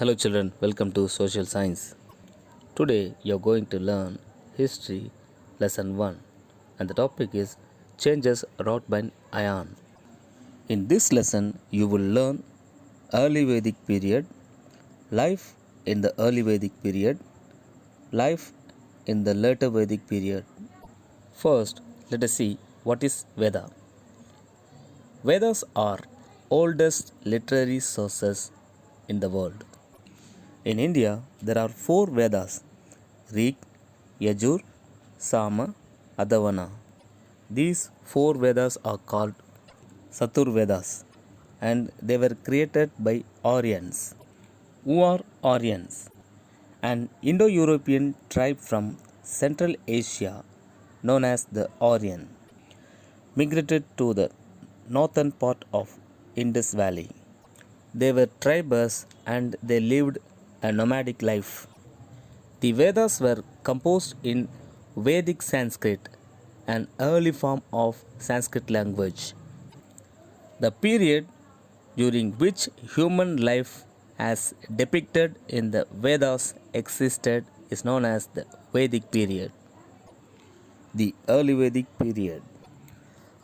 Hello children, welcome to Social Science. Today you are going to learn History Lesson 1 and the topic is Changes wrought by iron. In this lesson you will learn early Vedic period, life in the early Vedic period, life in the later Vedic period. First, let us see what is Veda. Vedas are oldest literary sources in the world. In India, there are four Vedas: Rig, Yajur, Sama, Adhavana. These four Vedas are called Satur Vedas and they were created by Aryans. Who are Aryans? An Indo European tribe from Central Asia known as the Aryan migrated to the northern part of Indus Valley. They were tribes and they lived a nomadic life. The Vedas were composed in Vedic Sanskrit, an early form of Sanskrit language. The period during which human life as depicted in the Vedas existed is known as the Vedic period. The early Vedic period.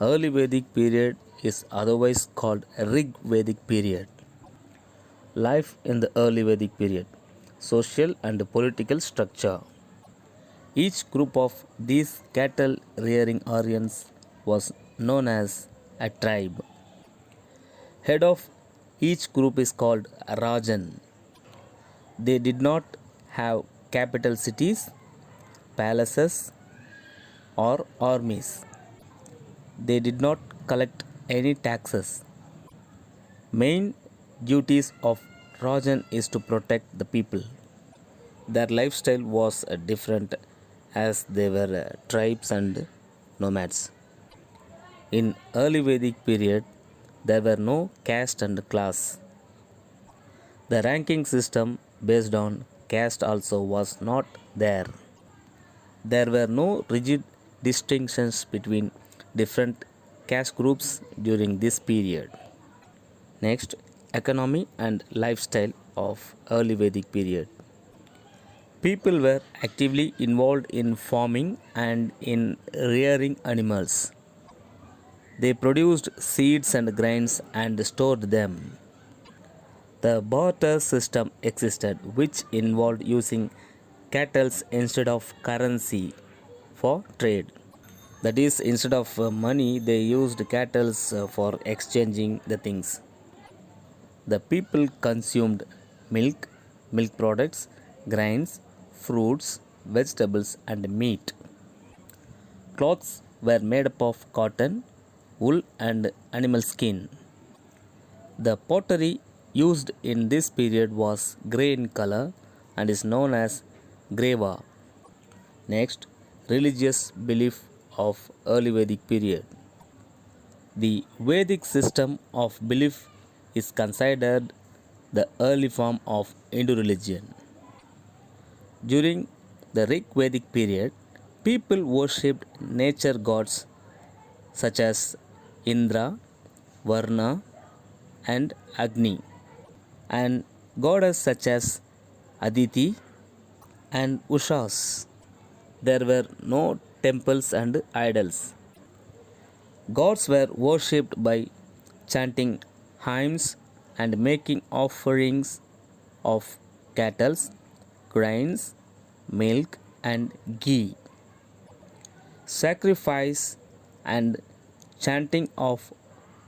Early Vedic period is otherwise called Rig Vedic period. Life in the early Vedic period. Social and political structure. Each group of these cattle rearing Aryans was known as a tribe. Head of each group is called Rajan. They did not have capital cities, palaces, or armies. They did not collect any taxes. Main duties of Rajan is to protect the people. Their lifestyle was different as they were tribes and nomads. In early Vedic period, there were no caste and class. The ranking system based on caste also was not there. There were no rigid distinctions between different caste groups during this period. Next, economy and lifestyle of early Vedic period. People were actively involved in farming and in rearing animals. They produced seeds and grains and stored them. The barter system existed, which involved using cattle instead of currency for trade. That is, instead of money, they used cattle for exchanging the things. The people consumed milk, milk products, grains, fruits, vegetables, and meat. Clothes were made up of cotton, wool, and animal skin. The pottery used in this period was grey in color and is known as greva. Next, religious belief of early Vedic period. The Vedic system of belief is considered the early form of Hindu religion. During the Rig Vedic period, people worshipped nature gods such as Indra, Varna, and Agni, and goddesses such as Aditi and Ushas. There were no temples and idols. Gods were worshipped by chanting hymns and making offerings of cattle, grains, milk, and ghee. Sacrifice and chanting of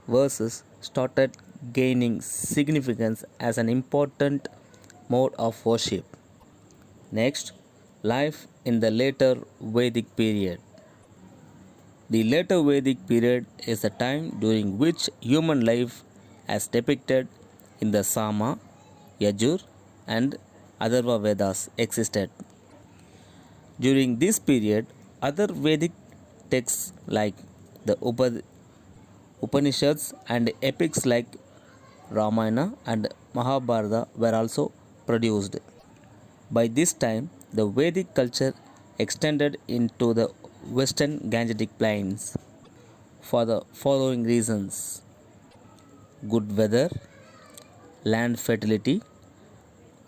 verses started gaining significance as an important mode of worship. Next, life in the later Vedic period. The later Vedic period is a time during which human life, as depicted in the Sama, Yajur, and Atharva Vedas, existed. During this period, other Vedic texts like the Upanishads and epics like Ramayana and Mahabharata were also produced. By this time, the Vedic culture extended into the western Gangetic plains for the following reasons: good weather, land fertility,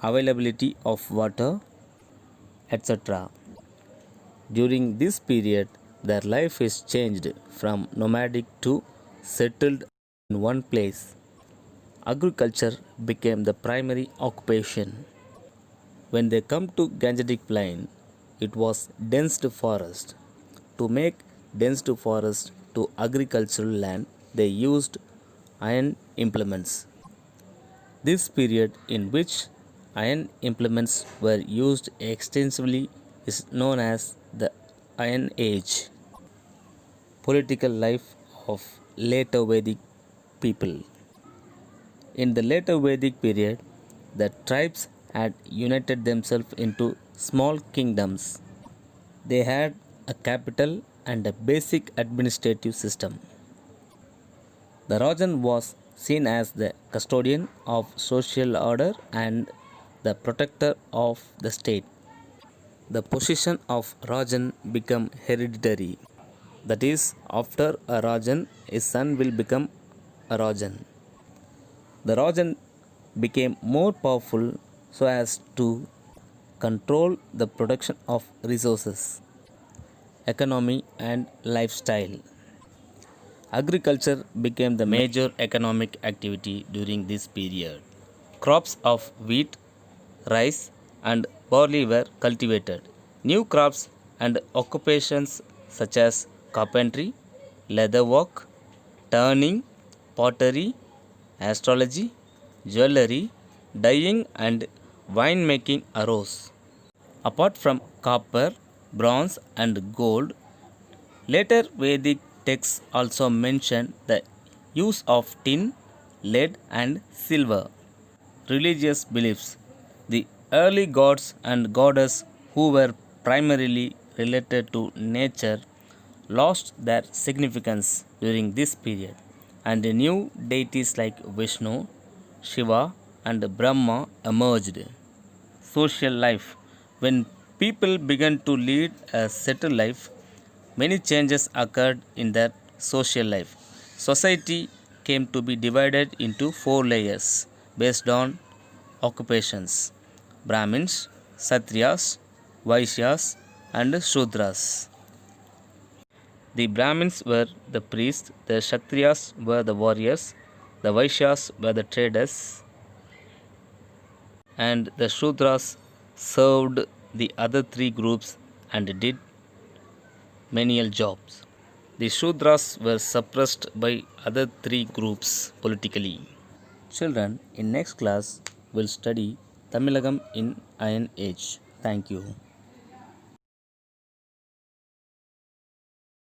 availability of water, etc. During this period, their life is changed from nomadic to settled in one place. Agriculture became the primary occupation. When they come to Gangetic Plain, it was dense forest. To make dense forest to agricultural land, they used iron implements. This period in which iron implements were used extensively is known as the Iron Age. Political life of later Vedic people. In the later Vedic period, the tribes had united themselves into small kingdoms. They had a capital and a basic administrative system. The Rajan was seen as the custodian of social order and the protector of the state. The position of Rajan became hereditary. That is, after a Rajan, his son will become a Rajan. The Rajan became more powerful so as to control the production of resources, economy, and lifestyle. Agriculture became the major economic activity during this period. Crops of wheat, rice, and barley were cultivated. New crops and occupations such as carpentry, leatherwork, turning, pottery, astrology, jewelry, dyeing, and winemaking arose. Apart from copper, bronze, and gold, later Vedic texts also mention the use of tin, lead, and silver. Religious beliefs. The early gods and goddesses who were primarily related to nature lost their significance during this period, and new deities like Vishnu, Shiva, and Brahma emerged. Social life. When people began to lead a settled life, many changes occurred in their social life. Society came to be divided into four layers based on occupations: Brahmins, Kshatriyas, Vaishyas, and Shudras. The Brahmins were the priests, the Kshatriyas were the warriors, the Vaishyas were the traders, and the Shudras served the other three groups and did menial jobs. The Shudras were suppressed by other three groups politically. Children, in next class will study Tamilagam in Iron Age. Thank you.